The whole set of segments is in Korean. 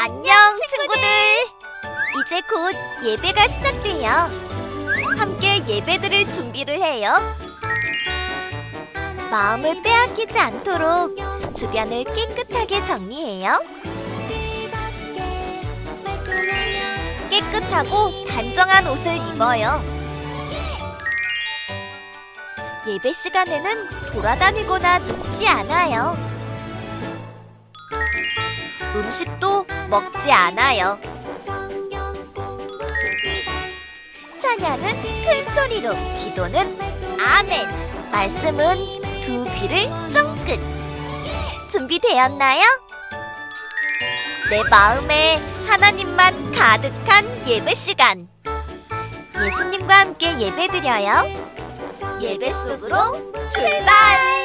안녕, 친구들! 이제 곧 예배가 시작돼요. 함께 예배드릴 준비를 해요. 마음을 빼앗기지 않도록 주변을 깨끗하게 정리해요. 깨끗하고 단정한 옷을 입어요. 예배 시간에는 돌아다니거나 눕지 않아요. 음식도 먹지 않아요. 찬양은 큰 소리로, 기도는 아멘, 말씀은 두 귀를 쫑긋. 준비되었나요? 내 마음에 하나님만 가득한 예배 시간. 예수님과 함께 예배드려요. 예배 속으로 출발!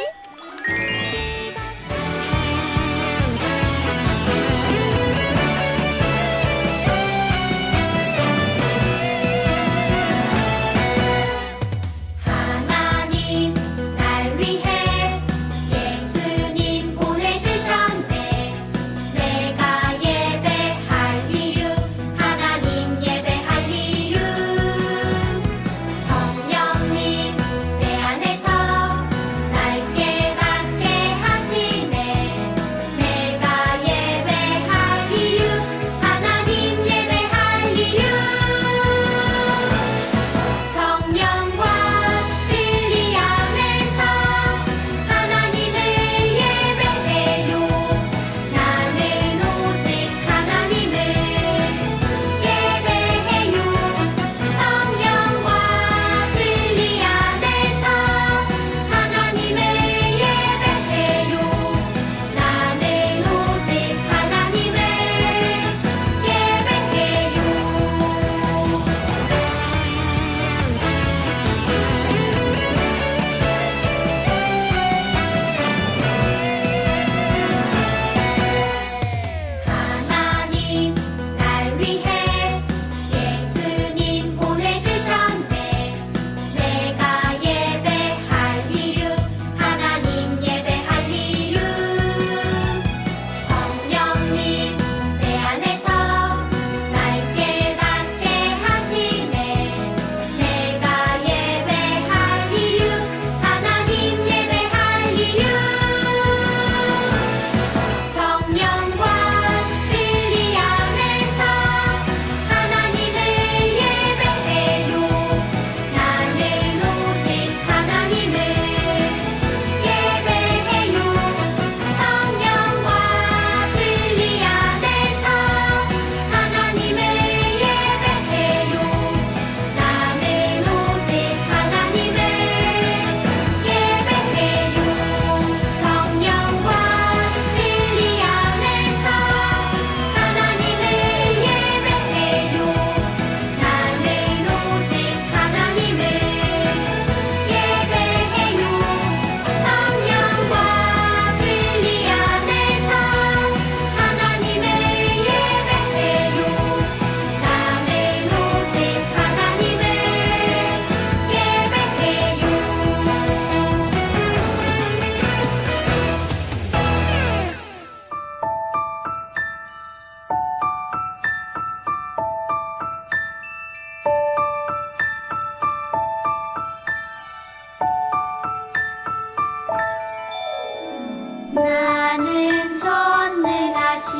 나는 전능하신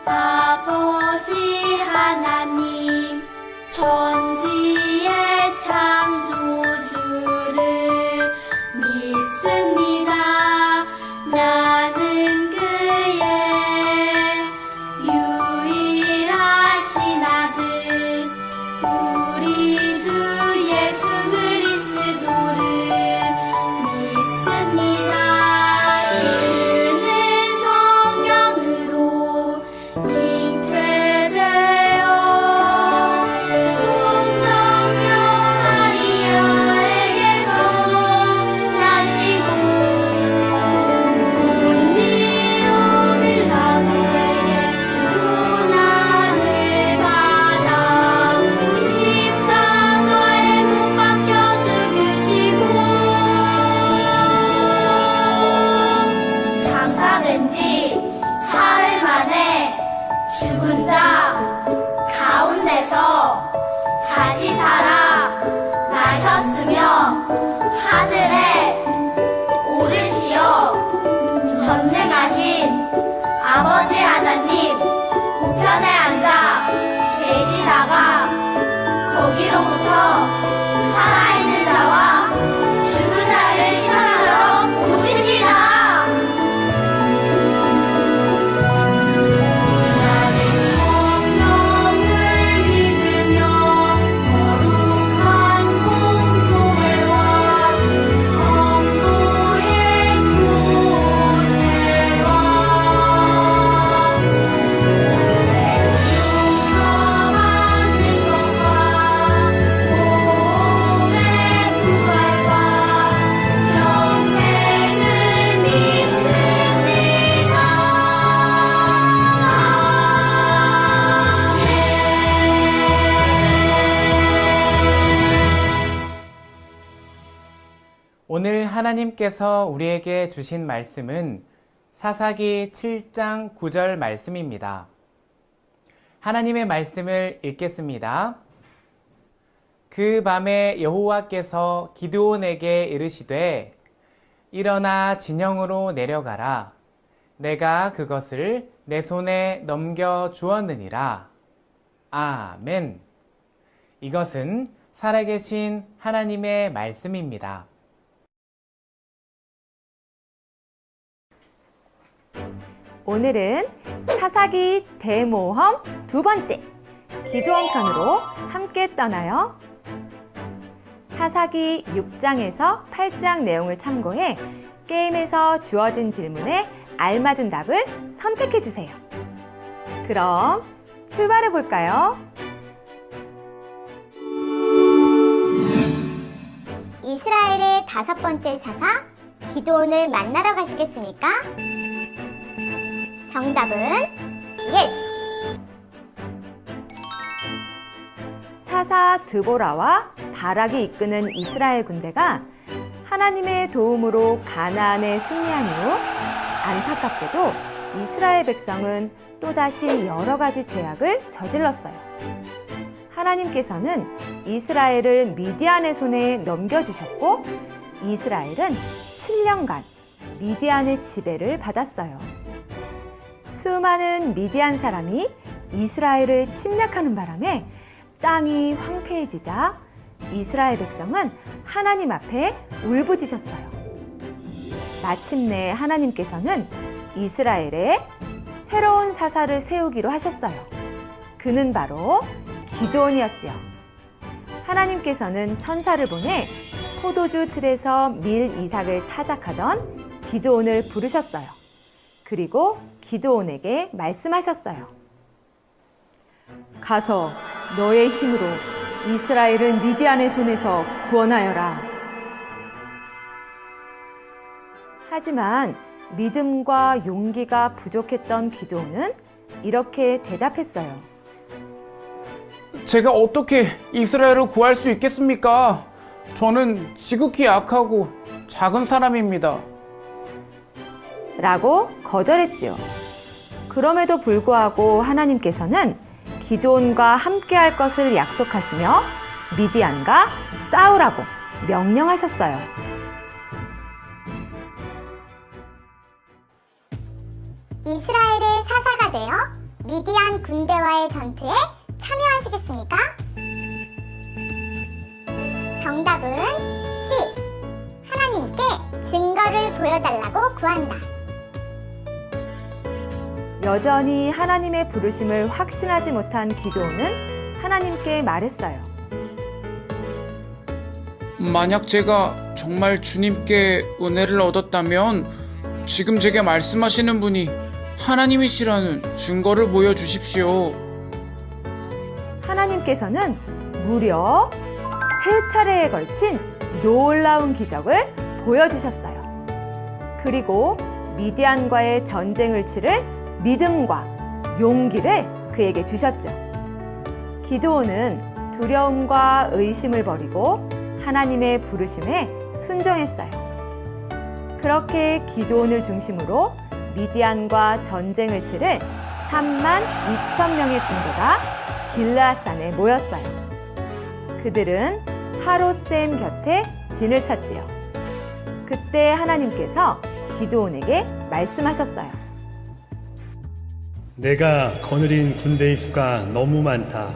아버지 하나님, 천지의 창조주를 믿습니다. 나는 그의 유일하신 아들, 우리 주 예수 그리스도를 믿습니다. 잉태되어 죽은 자 가운데서 다시 살아 나셨으며 하늘에 오르시어 전능하신 아버지 하나님 우편에 앉아 계시다가 거기로부터 살아있는 자와 죽은 자를 심판하러 오십니다. 성령을 믿으며 거룩한 공교회와 성도의 교제와 용서받는 것과 몸의 부활과 영생을 믿습니다. 오늘 하나님께서 우리에게 주신 말씀은 사사기 7장 9절 말씀입니다. 하나님의 말씀을 읽겠습니다. 그 밤에 여호와께서 기드온에게 이르시되 일어나 진영으로 내려가라. 내가 그것을 내 손에 넘겨 주었느니라. 아멘. 이것은 살아계신 하나님의 말씀입니다. 오늘은 사사기 대모험 두 번째 기드온 편으로 함께 떠나요. 사사기 6장에서 8장 내용을 참고해 게임에서 주어진 질문에 알맞은 답을 선택해 주세요. 그럼 출발해 볼까요? 이스라엘의 5번째 사사 기드온을 만나러 가시겠습니까? 정답은 예스! 사사 드보라와 바락이 이끄는 이스라엘 군대가 하나님의 도움으로 가나안에 승리한 이후 안타깝게도 이스라엘 백성은 또다시 여러 가지 죄악을 저질렀어요. 하나님께서는 이스라엘을 미디안의 손에 넘겨주셨고 이스라엘은 7년간 미디안의 지배를 받았어요. 수많은 미디안 사람이 이스라엘을 침략하는 바람에 땅이 황폐해지자 이스라엘 백성은 하나님 앞에 울부짖었어요. 마침내 하나님께서는 이스라엘에 새로운 사사를 세우기로 하셨어요. 그는 바로 기드온이었지요. 하나님께서는 천사를 보내 포도주 틀에서 밀 이삭을 타작하던 기드온을 부르셨어요. 그리고 기드온에게 말씀하셨어요. 가서 너의 힘으로 이스라엘을 미디안의 손에서 구원하여라. 하지만 믿음과 용기가 부족했던 기드온은 이렇게 대답했어요. 제가 어떻게 이스라엘을 구할 수 있겠습니까? 저는 지극히 약하고 작은 사람입니다. 라고 거절했지요. 그럼에도 불구하고 하나님께서는 기드온과 함께할 것을 약속하시며 미디안과 싸우라고 명령하셨어요. 이스라엘의 사사가 되어 미디안 군대와의 전투에 참여하시겠습니까? 정답은 C. 하나님께 증거를 보여달라고 구한다. 여전히 하나님의 부르심을 확신하지 못한 기드온은 하나님께 말했어요. 만약 제가 정말 주님께 은혜를 얻었다면 지금 제게 말씀하시는 분이 하나님이시라는 증거를 보여주십시오. 하나님께서는 무려 3차례에 걸친 놀라운 기적을 보여주셨어요. 그리고 미디안과의 전쟁을 치를 믿음과 용기를 그에게 주셨죠. 기드온은 두려움과 의심을 버리고 하나님의 부르심에 순종했어요. 그렇게 기드온을 중심으로 미디안과 전쟁을 치를 3만 2천 명의 군대가 길르앗산에 모였어요. 그들은 하롯셈 곁에 진을 쳤지요. 그때 하나님께서 기드온에게 말씀하셨어요. 내가 거느린 군대의 수가 너무 많다.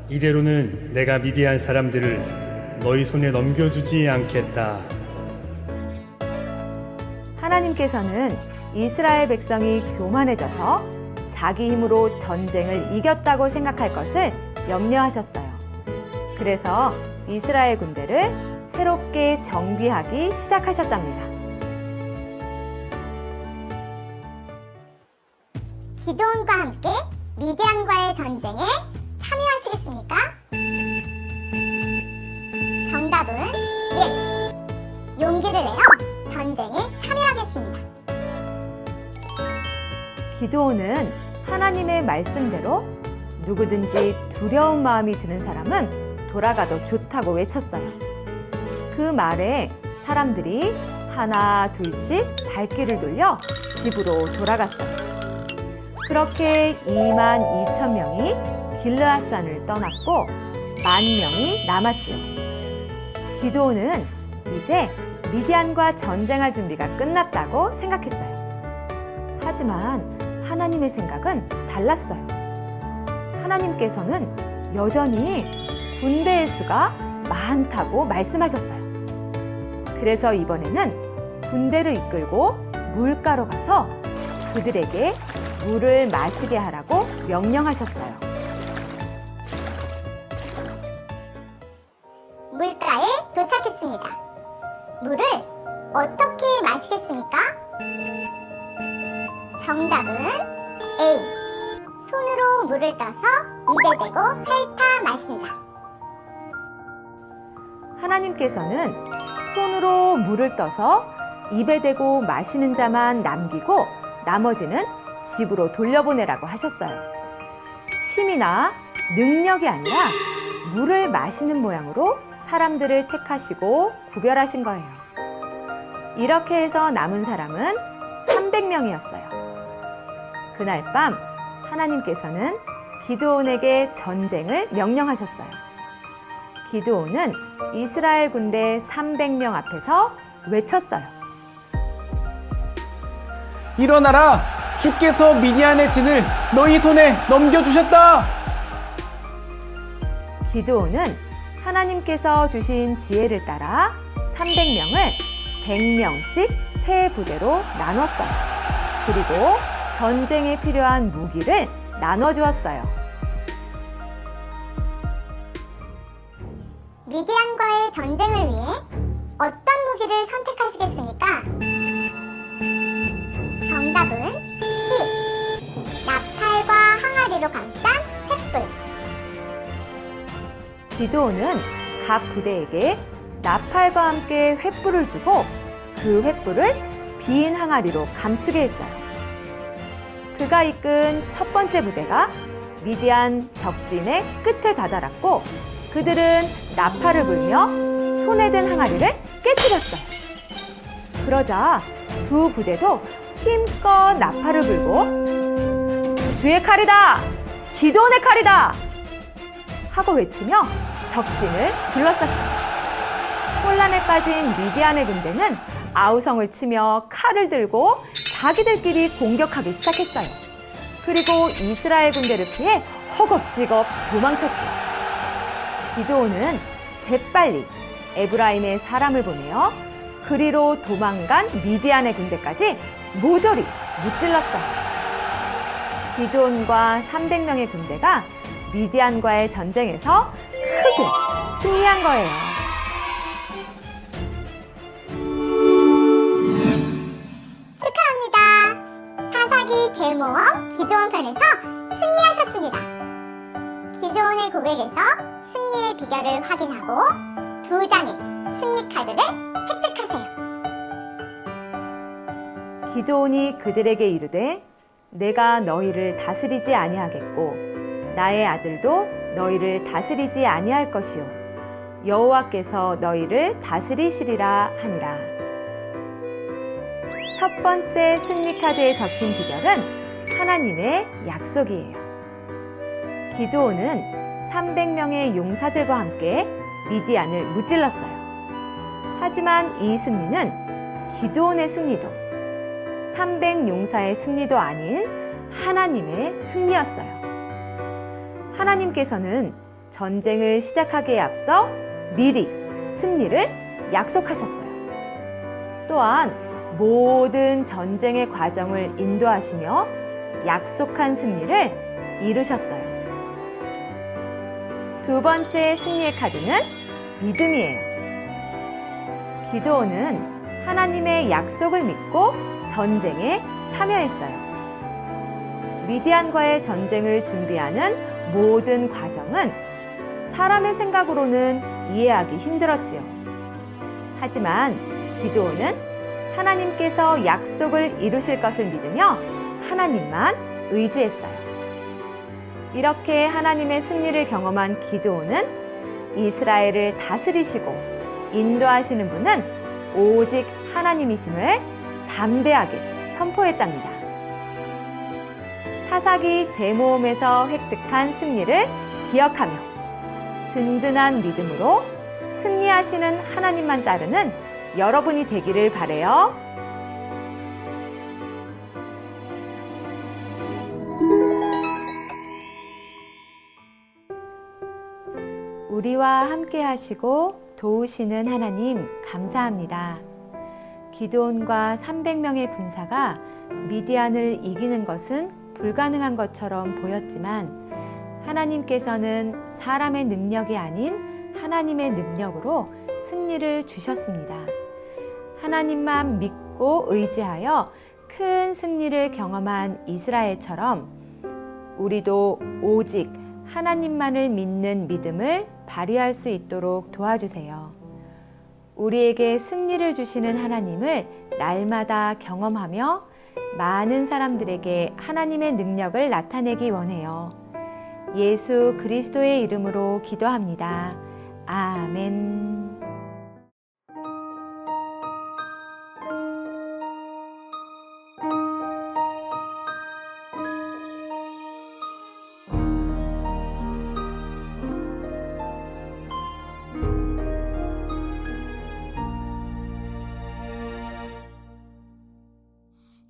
이대로는 내가 미디안 사람들을 너희 손에 넘겨주지 않겠다. 하나님께서는 이스라엘 백성이 교만해져서 자기 힘으로 전쟁을 이겼다고 생각할 것을 염려하셨어요. 그래서 이스라엘 군대를 새롭게 정비하기 시작하셨답니다. 기드온과 함께 미디안과의 전쟁에 참여하시겠습니까? 정답은 예! 용기를 내어 전쟁에 참여하겠습니다. 기드온은 하나님의 말씀대로 누구든지 두려운 마음이 드는 사람은 돌아가도 좋다고 외쳤어요. 그 말에 사람들이 하나 둘씩 발길을 돌려 집으로 돌아갔어요. 그렇게 2만 2천 명이 길르앗산을 떠났고 10,000명이 남았지요. 기드온은 이제 미디안과 전쟁할 준비가 끝났다고 생각했어요. 하지만 하나님의 생각은 달랐어요. 하나님께서는 여전히 군대의 수가 많다고 말씀하셨어요. 그래서 이번에는 군대를 이끌고 물가로 가서 그들에게 물을 마시게 하라고 명령하셨어요. 물가에 도착했습니다. 물을 어떻게 마시겠습니까? 정답은 A. 손으로 물을 떠서 입에 대고 핥아 마신다. 하나님께서는 손으로 물을 떠서 입에 대고 마시는 자만 남기고 나머지는 집으로 돌려보내라고 하셨어요. 힘이나 능력이 아니라 물을 마시는 모양으로 사람들을 택하시고 구별하신 거예요. 이렇게 해서 남은 사람은 300명이었어요. 그날 밤 하나님께서는 기드온에게 전쟁을 명령하셨어요. 기드온은 이스라엘 군대 300명 앞에서 외쳤어요. 일어나라! 주께서 미디안의 진을 너희 손에 넘겨주셨다! 기드온은 하나님께서 주신 지혜를 따라 300명을 100명씩 세 부대로 나눴어요. 그리고 전쟁에 필요한 무기를 나눠주었어요. 미디안과의 전쟁을 위해 어떤 무기를 선택하시겠습니까? 정답은 C. 나팔과 항아리로 감싼 횃불. 기드온은 각 부대에게 나팔과 함께 횃불을 주고 그 횃불을 빈 항아리로 감추게 했어요. 그가 이끈 첫 번째 부대가 미디안 적진의 끝에 다다랐고 그들은 나팔을 불며 손에 든 항아리를 깨뜨렸어요. 그러자 두 부대도 힘껏 나팔을 불고 주의 칼이다! 기드온의 칼이다! 하고 외치며 적진을 둘러쌌어요. 혼란에 빠진 미디안의 군대는 아우성을 치며 칼을 들고 자기들끼리 공격하기 시작했어요. 그리고 이스라엘 군대를 피해 허겁지겁 도망쳤죠. 기드온은 재빨리 에브라임의 사람을 보내어 그리로 도망간 미디안의 군대까지 모조리 무찔렀어요. 기드온과 300명의 군대가 미디안과의 전쟁에서 크게 승리한 거예요. 축하합니다. 사사기 대모험 기드온 편에서 승리하셨습니다. 기드온의 고백에서 승리의 비결을 확인하고 2장의 승리 카드를 획득하세요. 기드온이 그들에게 이르되 내가 너희를 다스리지 아니하겠고 나의 아들도 너희를 다스리지 아니할 것이요 여호와께서 너희를 다스리시리라 하니라. 첫 번째 승리 카드에 적힌 비결은 하나님의 약속이에요. 기드온은 300명의 용사들과 함께 미디안을 무찔렀어요. 하지만 이 승리는 기드온의 승리도 300용사의 승리도 아닌 하나님의 승리였어요. 하나님께서는 전쟁을 시작하기에 앞서 미리 승리를 약속하셨어요. 또한 모든 전쟁의 과정을 인도하시며 약속한 승리를 이루셨어요. 두 번째 승리의 카드는 믿음이에요. 기드온은 하나님의 약속을 믿고 전쟁에 참여했어요. 미디안과의 전쟁을 준비하는 모든 과정은 사람의 생각으로는 이해하기 힘들었지요. 하지만 기드온은 하나님께서 약속을 이루실 것을 믿으며 하나님만 의지했어요. 이렇게 하나님의 승리를 경험한 기드온은 이스라엘을 다스리시고 인도하시는 분은 오직 하나님이심을 담대하게 선포했답니다. 사사기 대모험에서 획득한 승리를 기억하며 든든한 믿음으로 승리하시는 하나님만 따르는 여러분이 되기를 바라요. 우리와 함께 하시고 도우시는 하나님 감사합니다. 기드온과 300명의 군사가 미디안을 이기는 것은 불가능한 것처럼 보였지만 하나님께서는 사람의 능력이 아닌 하나님의 능력으로 승리를 주셨습니다. 하나님만 믿고 의지하여 큰 승리를 경험한 이스라엘처럼 우리도 오직 하나님만을 믿는 믿음을 발휘할 수 있도록 도와주세요. 우리에게 승리를 주시는 하나님을 날마다 경험하며 많은 사람들에게 하나님의 능력을 나타내기 원해요. 예수 그리스도의 이름으로 기도합니다. 아멘.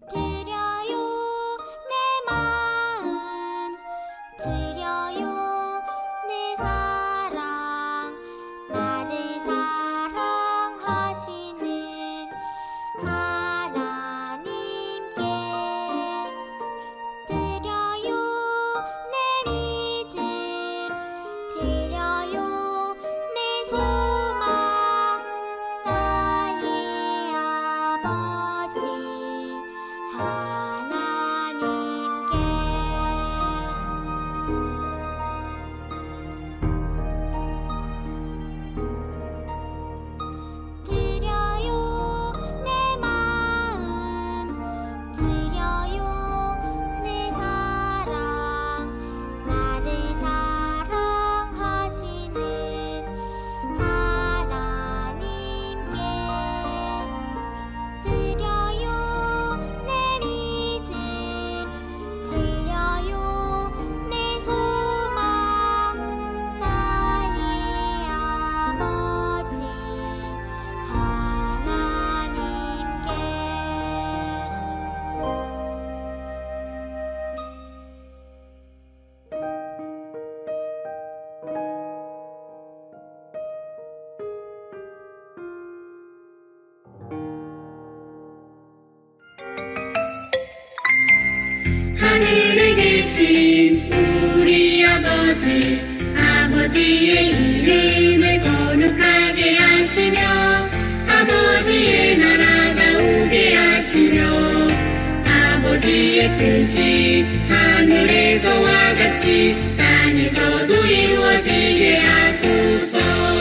드려요 내 마음 드려요 내 사랑 나를 사랑하시는 하나님께 드려요 내 믿음 드려요 내 소망 나의 아버지 드려요 내 마음 드려요 내 사랑 나를 사랑하시는 하나님께 드려요 내 믿음 드려요 내 소망 나의 아버지 하나님께 하늘에 계신 우리 아버지 아버지의 이름을 거룩하게 하시며 아버지의 나라가 오게 하시며 아버지의 뜻이 하늘에서와 같이 땅에서도 이루어지게 하소서.